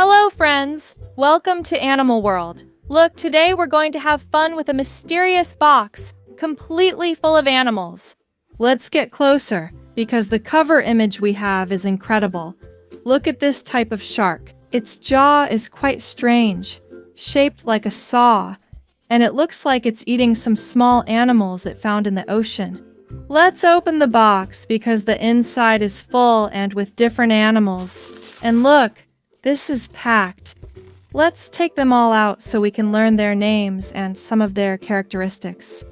Hello, friends! Welcome to Animal World. Look, today we're going to have fun with a mysterious box, completely full of animals. Let's get closer, because the cover image we have is incredible. Look at this type of shark. Its jaw is quite strange, shaped like a saw, and it looks like it's eating some small animals it found in the ocean. Let's open the box because the inside is full and with different animals. And look, this is packed. Let's take them all out so we can learn their names and some of their characteristics.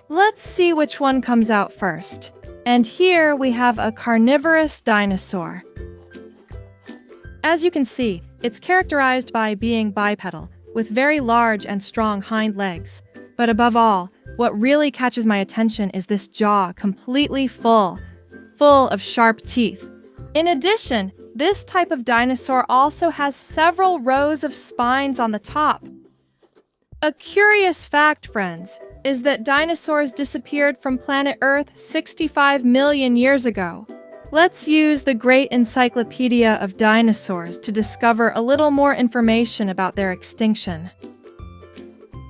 Let's see which one comes out first. And here we have a carnivorous dinosaur. As you can see, it's characterized by being bipedal, with very large and strong hind legs. But above all, what really catches my attention is this jaw completely full of sharp teeth. In addition, this type of dinosaur also has several rows of spines on the top. A curious fact, friends, is that dinosaurs disappeared from planet Earth 65 million years ago. Let's use the Great Encyclopedia of Dinosaurs to discover a little more information about their extinction.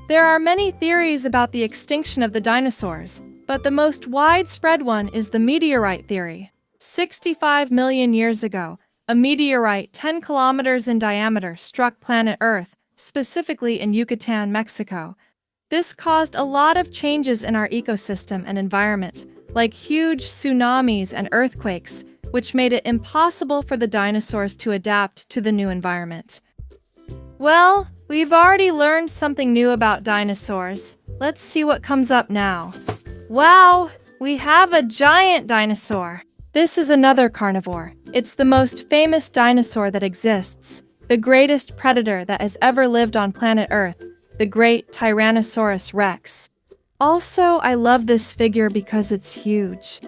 There are many theories about the extinction of the dinosaurs, but the most widespread one is the meteorite theory. 65 million years ago, a meteorite 10 kilometers in diameter struck planet Earth, specifically in Yucatan, Mexico. This caused a lot of changes in our ecosystem and environment, like huge tsunamis and earthquakes, which made it impossible for the dinosaurs to adapt to the new environment. Well, we've already learned something new about dinosaurs. Let's see what comes up now. Wow, we have a giant dinosaur. This is another carnivore. It's the most famous dinosaur that exists, the greatest predator that has ever lived on planet Earth, the great Tyrannosaurus rex. Also, I love this figure because it's huge.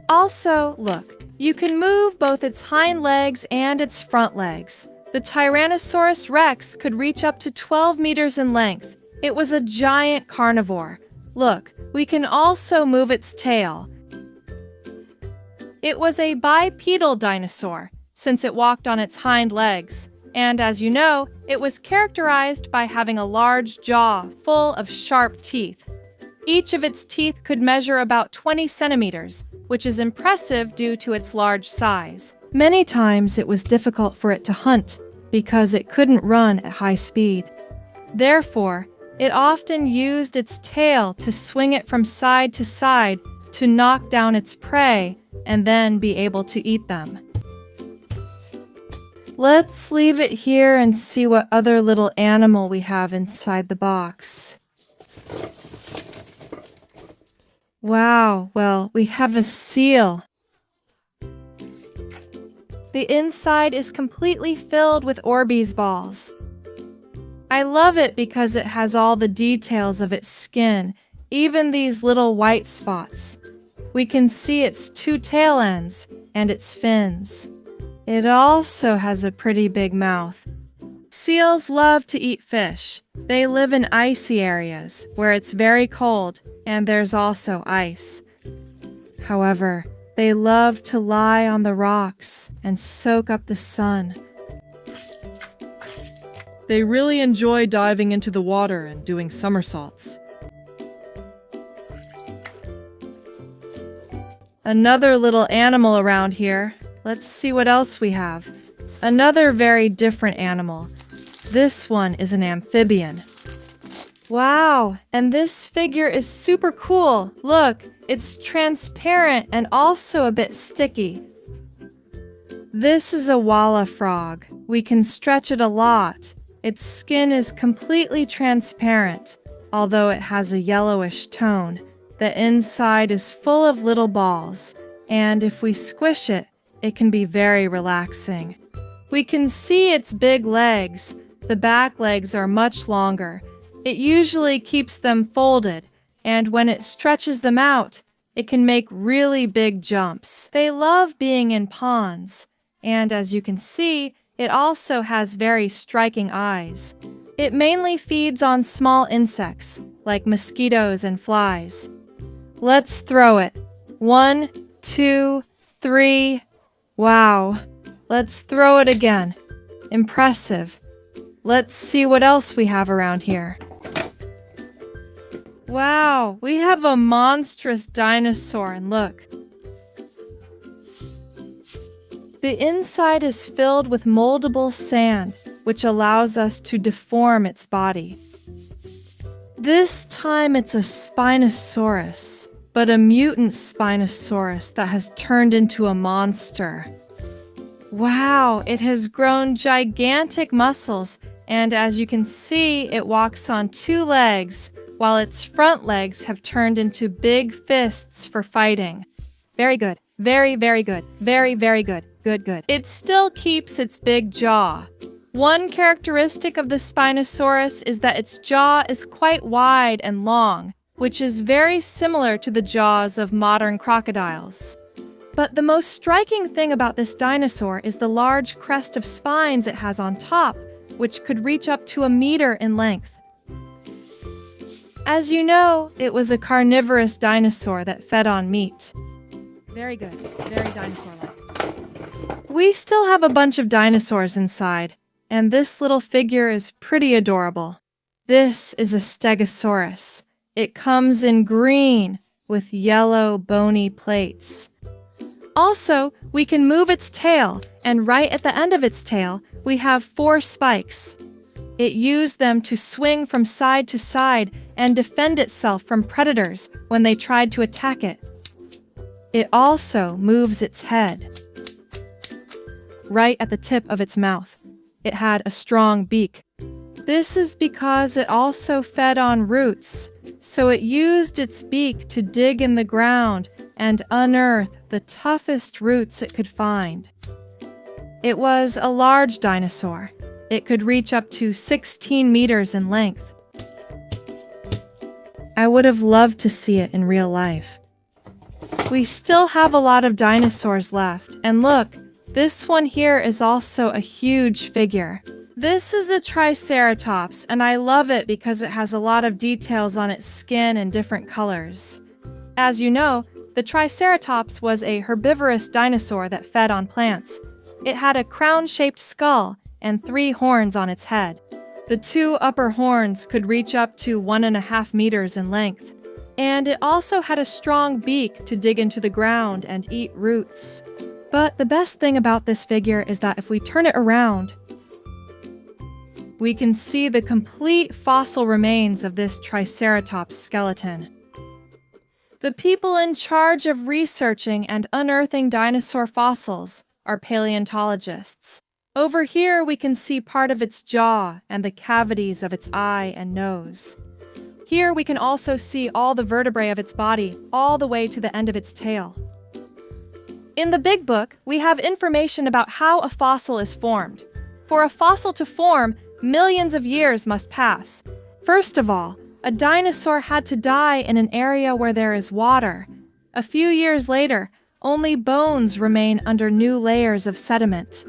Also, look, you can move both its hind legs and its front legs. The Tyrannosaurus rex could reach up to 12 meters in length. It was a giant carnivore. Look, we can also move its tail. It was a bipedal dinosaur, since it walked on its hind legs. And as you know, it was characterized by having a large jaw full of sharp teeth. Each of its teeth could measure about 20 centimeters, which is impressive due to its large size. Many times it was difficult for it to hunt because it couldn't run at high speed. Therefore, it often used its tail to swing it from side to side to knock down its prey and then be able to eat them. Let's leave it here and see what other little animal we have inside the box. Wow, well, we have a seal. The inside is completely filled with Orbeez balls. I love it because it has all the details of its skin, even these little white spots. We can see its two tail ends and its fins. It also has a pretty big mouth. Seals love to eat fish. They live in icy areas where it's very cold and there's also ice. However, they love to lie on the rocks and soak up the sun. They really enjoy diving into the water and doing somersaults. Another little animal around here. Let's see what else we have. Another very different animal. This one is an amphibian. Wow, and this figure is super cool. Look, it's transparent and also a bit sticky. This is a walla frog. We can stretch it a lot. Its skin is completely transparent, although it has a yellowish tone. The inside is full of little balls, and if we squish it, it can be very relaxing. We can see its big legs. The back legs are much longer. It usually keeps them folded, and when it stretches them out, it can make really big jumps. They love being in ponds, and as you can see, it also has very striking eyes. It mainly feeds on small insects, like mosquitoes and flies. Let's throw it. 1, 2, 3. Wow. Let's throw it again. Impressive. Let's see what else we have around here. Wow, we have a monstrous dinosaur, and look. The inside is filled with moldable sand, which allows us to deform its body. This time it's a Spinosaurus, but a mutant Spinosaurus that has turned into a monster. Wow, it has grown gigantic muscles, and as you can see, it walks on 2 legs, while its front legs have turned into big fists for fighting. Very good. Very, very good. Very, very good. Good, good. It still keeps its big jaw. One characteristic of the Spinosaurus is that its jaw is quite wide and long, which is very similar to the jaws of modern crocodiles. But the most striking thing about this dinosaur is the large crest of spines it has on top, which could reach up to 1 meter in length. As you know, it was a carnivorous dinosaur that fed on meat. Very good. Very dinosaur-like. We still have a bunch of dinosaurs inside, and this little figure is pretty adorable. This is a Stegosaurus. It comes in green with yellow bony plates. Also, we can move its tail, and right at the end of its tail, we have 4 spikes. It used them to swing from side to side and defend itself from predators when they tried to attack it. It also moves its head. Right at the tip of its mouth, it had a strong beak. This is because it also fed on roots, so it used its beak to dig in the ground and unearth the toughest roots it could find. It was a large dinosaur. It could reach up to 16 meters in length. I would have loved to see it in real life. We still have a lot of dinosaurs left, and look, this one here is also a huge figure. This is a Triceratops, and I love it because it has a lot of details on its skin and different colors. As you know, the Triceratops was a herbivorous dinosaur that fed on plants. It had a crown-shaped skull and 3 horns on its head. The 2 upper horns could reach up to 1.5 meters in length. And it also had a strong beak to dig into the ground and eat roots. But the best thing about this figure is that if we turn it around, we can see the complete fossil remains of this Triceratops skeleton. The people in charge of researching and unearthing dinosaur fossils are paleontologists. Over here we can see part of its jaw and the cavities of its eye and nose. Here we can also see all the vertebrae of its body, all the way to the end of its tail. In the Big Book, we have information about how a fossil is formed. For a fossil to form, millions of years must pass. First of all, a dinosaur had to die in an area where there is water. A few years later, only bones remain under new layers of sediment.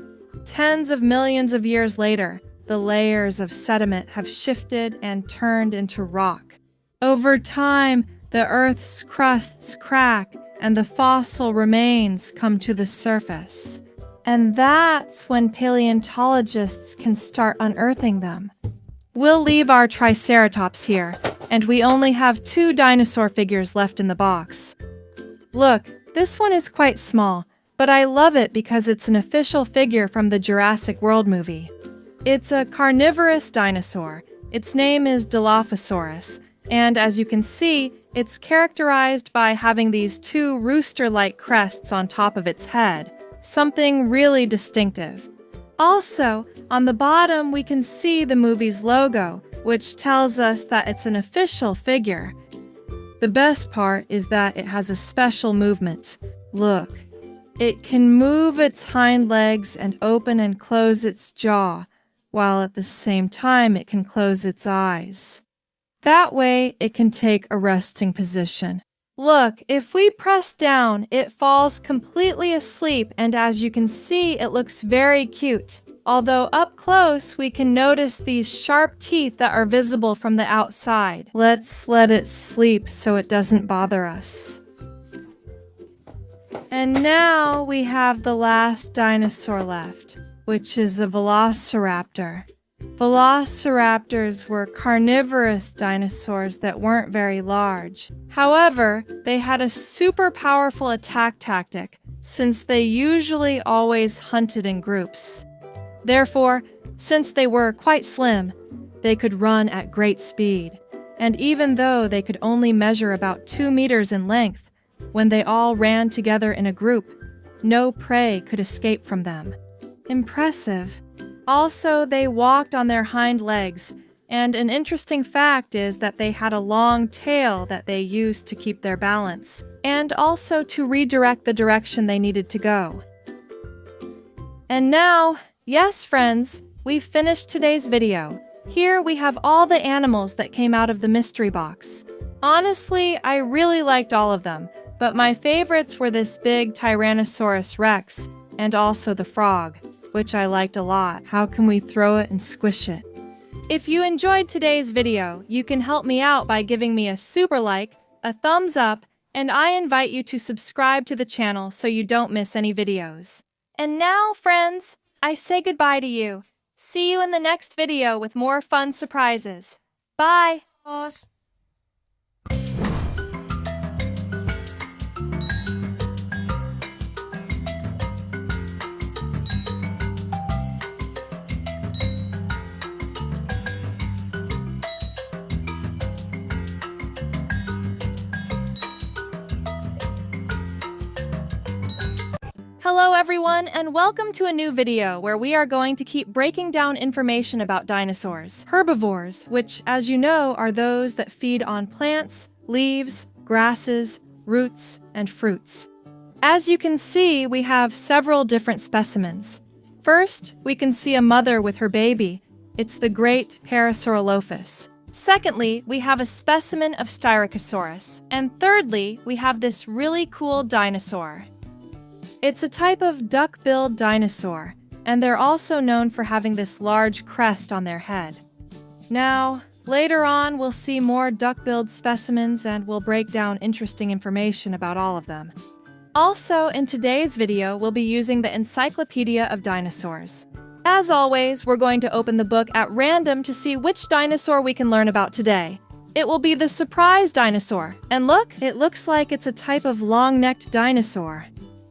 Tens of millions of years later, the layers of sediment have shifted and turned into rock. Over time, the Earth's crusts crack and the fossil remains come to the surface. And that's when paleontologists can start unearthing them. We'll leave our Triceratops here, and we only have 2 dinosaur figures left in the box. Look, this one is quite small, but I love it because it's an official figure from the Jurassic World movie. It's a carnivorous dinosaur. Its name is Dilophosaurus, and as you can see, it's characterized by having these 2 rooster-like crests on top of its head, something really distinctive. Also, on the bottom we can see the movie's logo, which tells us that it's an official figure. The best part is that it has a special movement. Look, it can move its hind legs and open and close its jaw, while at the same time it can close its eyes. That way, it can take a resting position. Look, if we press down, it falls completely asleep, and as you can see, it looks very cute. Although up close, we can notice these sharp teeth that are visible from the outside. Let's let it sleep so it doesn't bother us. And now we have the last dinosaur left. which is a Velociraptor. Velociraptors were carnivorous dinosaurs that weren't very large. However, they had a super powerful attack tactic, since they usually always hunted in groups. Therefore, since they were quite slim, they could run at great speed. And even though they could only measure about 2 meters in length, when they all ran together in a group, no prey could escape from them. Impressive. Also, they walked on their hind legs, and an interesting fact is that they had a long tail that they used to keep their balance, and also to redirect the direction they needed to go. And now, yes friends, we've finished today's video. Here we have all the animals that came out of the mystery box. Honestly, I really liked all of them, but my favorites were this big Tyrannosaurus Rex, and also the frog, which I liked a lot. How can we throw it and squish it? If you enjoyed today's video, you can help me out by giving me a super like, a thumbs up, and I invite you to subscribe to the channel so you don't miss any videos. And now, friends, I say goodbye to you. See you in the next video with more fun surprises. Bye! Hello everyone, and welcome to a new video where we are going to keep breaking down information about dinosaurs. Herbivores, which as you know are those that feed on plants, leaves, grasses, roots, and fruits. As you can see, we have several different specimens. First, we can see a mother with her baby. It's the great Parasaurolophus. Secondly, we have a specimen of Styracosaurus. And thirdly, we have this really cool dinosaur. It's a type of duck-billed dinosaur, and they're also known for having this large crest on their head. Now, later on, we'll see more duck-billed specimens and we'll break down interesting information about all of them. Also, in today's video, we'll be using the Encyclopedia of Dinosaurs. As always, we're going to open the book at random to see which dinosaur we can learn about today. It will be the surprise dinosaur. And look, it looks like it's a type of long-necked dinosaur.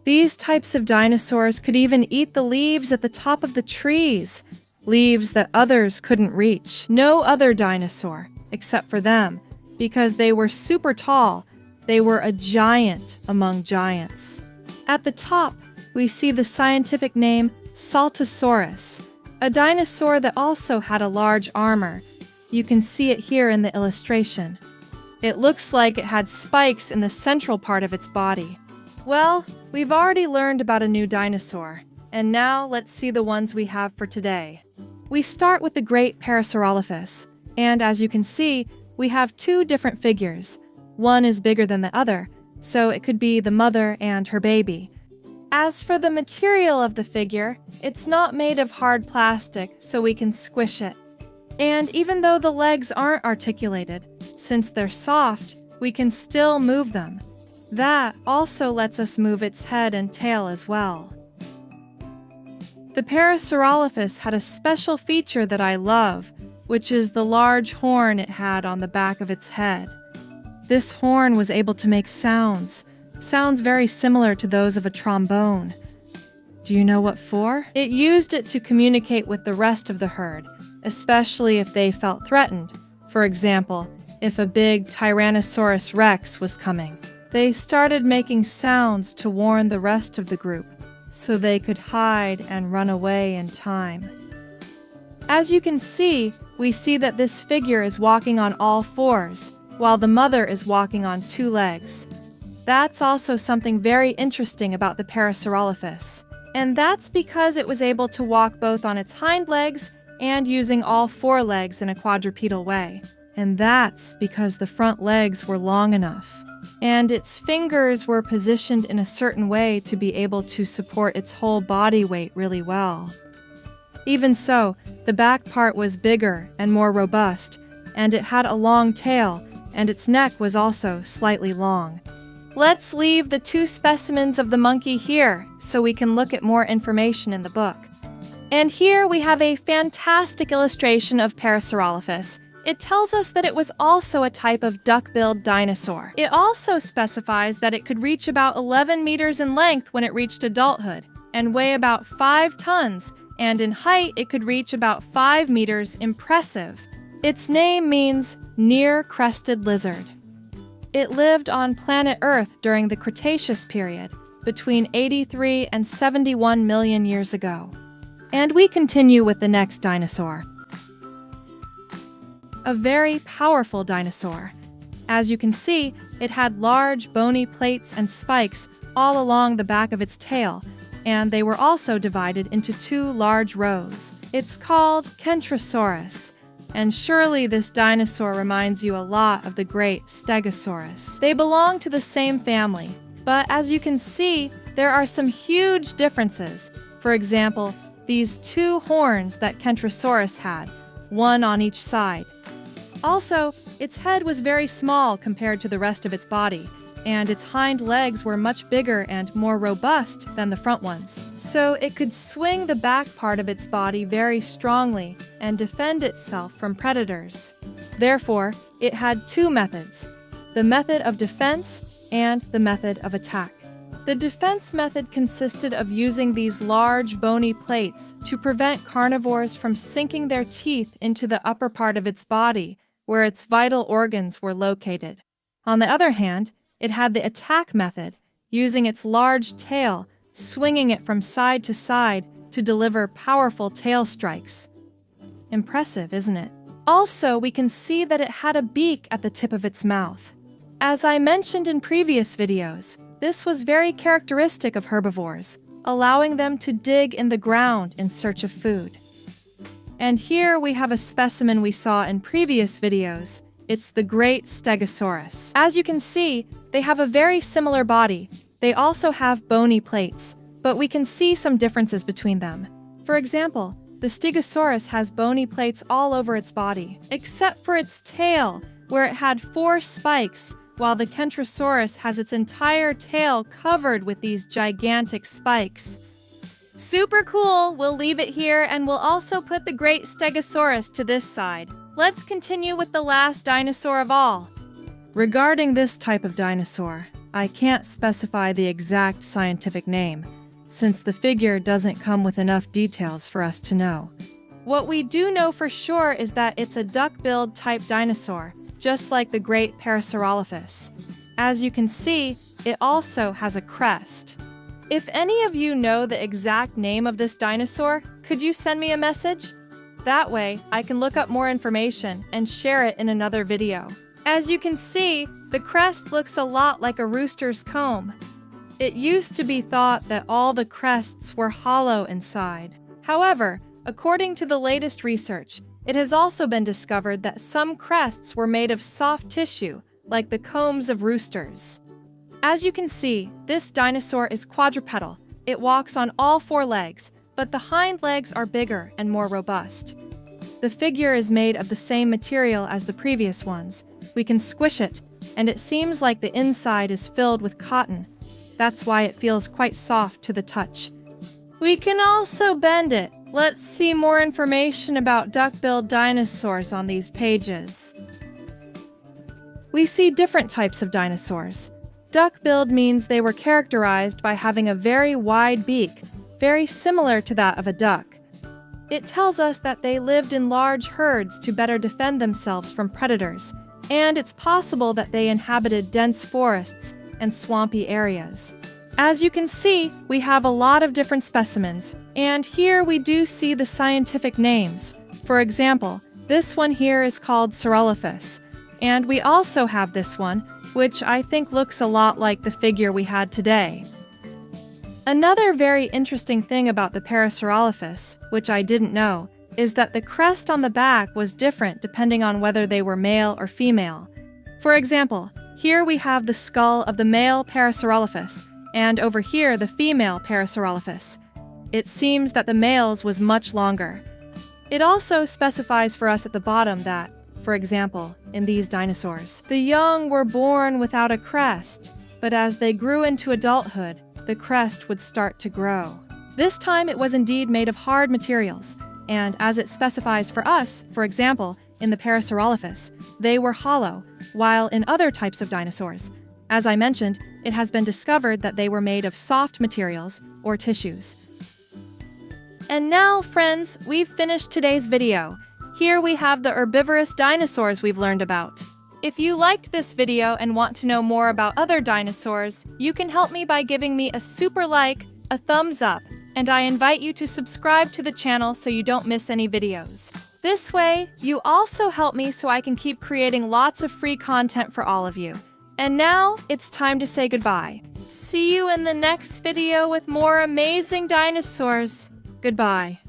These types of dinosaurs could even eat the leaves at the top of the trees, leaves that others couldn't reach. No other dinosaur, except for them, because they were super tall. They were a giant among giants. At the top, we see the scientific name Saltosaurus, a dinosaur that also had a large armor. You can see it here in the illustration. It looks like it had spikes in the central part of its body. Well, we've already learned about a new dinosaur, and now let's see the ones we have for today. We start with the great Parasaurolophus, and as you can see, we have two different figures. One is bigger than the other, so it could be the mother and her baby. As for the material of the figure, it's not made of hard plastic, so we can squish it. And even though the legs aren't articulated, since they're soft, we can still move them. That also lets us move its head and tail as well. The Parasaurolophus had a special feature that I love, which is the large horn it had on the back of its head. This horn was able to make sounds very similar to those of a trombone. Do you know what for? It used it to communicate with the rest of the herd, especially if they felt threatened. For example, if a big Tyrannosaurus Rex was coming. They started making sounds to warn the rest of the group, so they could hide and run away in time. As you can see, we see that this figure is walking on all fours, while the mother is walking on 2 legs. That's also something very interesting about the Parasaurolophus, and that's because it was able to walk both on its hind legs and using all 4 legs in a quadrupedal way. And that's because the front legs were long enough. And its fingers were positioned in a certain way to be able to support its whole body weight really well. Even so, the back part was bigger and more robust, and it had a long tail, and its neck was also slightly long. Let's leave the 2 specimens of the monkey here so we can look at more information in the book. And here we have a fantastic illustration of Parasaurolophus. It tells us that it was also a type of duck-billed dinosaur. It also specifies that it could reach about 11 meters in length when it reached adulthood, and weigh about 5 tons, and in height it could reach about 5 meters. Impressive. Its name means near-crested lizard. It lived on planet Earth during the Cretaceous period, between 83 and 71 million years ago. And we continue with the next dinosaur. A very powerful dinosaur. As you can see, it had large bony plates and spikes all along the back of its tail, and they were also divided into 2 large rows. It's called Kentrosaurus, and surely this dinosaur reminds you a lot of the great Stegosaurus. They belong to the same family, but as you can see, there are some huge differences. For example, these 2 horns that Kentrosaurus had, one on each side. Also, its head was very small compared to the rest of its body, and its hind legs were much bigger and more robust than the front ones. So it could swing the back part of its body very strongly and defend itself from predators. Therefore, it had 2 methods, the method of defense and the method of attack. The defense method consisted of using these large bony plates to prevent carnivores from sinking their teeth into the upper part of its body, where its vital organs were located. On the other hand, it had the attack method, using its large tail, swinging it from side to side to deliver powerful tail strikes. Impressive, isn't it? Also, we can see that it had a beak at the tip of its mouth. As I mentioned in previous videos, this was very characteristic of herbivores, allowing them to dig in the ground in search of food. And here we have a specimen we saw in previous videos. It's the great Stegosaurus. As you can see, they have a very similar body. They also have bony plates, but we can see some differences between them. For example, the Stegosaurus has bony plates all over its body, except for its tail, where it had 4 spikes, while the Kentrosaurus has its entire tail covered with these gigantic spikes. Super cool! We'll leave it here, and we'll also put the great Stegosaurus to this side. Let's continue with the last dinosaur of all. Regarding this type of dinosaur, I can't specify the exact scientific name, since the figure doesn't come with enough details for us to know. What we do know for sure is that it's a duck-billed type dinosaur, just like the great Parasaurolophus. As you can see, it also has a crest. If any of you know the exact name of this dinosaur, could you send me a message? That way, I can look up more information and share it in another video. As you can see, the crest looks a lot like a rooster's comb. It used to be thought that all the crests were hollow inside. However, according to the latest research, it has also been discovered that some crests were made of soft tissue, like the combs of roosters. As you can see, this dinosaur is quadrupedal. It walks on all 4 legs, but the hind legs are bigger and more robust. The figure is made of the same material as the previous ones. We can squish it, and it seems like the inside is filled with cotton. That's why it feels quite soft to the touch. We can also bend it. Let's see more information about duck-billed dinosaurs on these pages. We see different types of dinosaurs. Duck-billed means they were characterized by having a very wide beak, very similar to that of a duck. It tells us that they lived in large herds to better defend themselves from predators, and it's possible that they inhabited dense forests and swampy areas. As you can see, we have a lot of different specimens, and here we do see the scientific names. For example, this one here is called Saurolophus, and we also have this one, which I think looks a lot like the figure we had today. Another very interesting thing about the Parasaurolophus, which I didn't know, is that the crest on the back was different depending on whether they were male or female. For example, here we have the skull of the male Parasaurolophus, and over here the female Parasaurolophus. It seems that the male's was much longer. It also specifies for us at the bottom that, for example, in these dinosaurs, the young were born without a crest, but as they grew into adulthood, the crest would start to grow. This time it was indeed made of hard materials, and as it specifies for us, for example, in the Parasaurolophus, they were hollow, while in other types of dinosaurs, as I mentioned, it has been discovered that they were made of soft materials or tissues. And now, friends, we've finished today's video. Here we have the herbivorous dinosaurs we've learned about. If you liked this video and want to know more about other dinosaurs, you can help me by giving me a super like, a thumbs up, and I invite you to subscribe to the channel so you don't miss any videos. This way, you also help me so I can keep creating lots of free content for all of you. And now, it's time to say goodbye. See you in the next video with more amazing dinosaurs. Goodbye.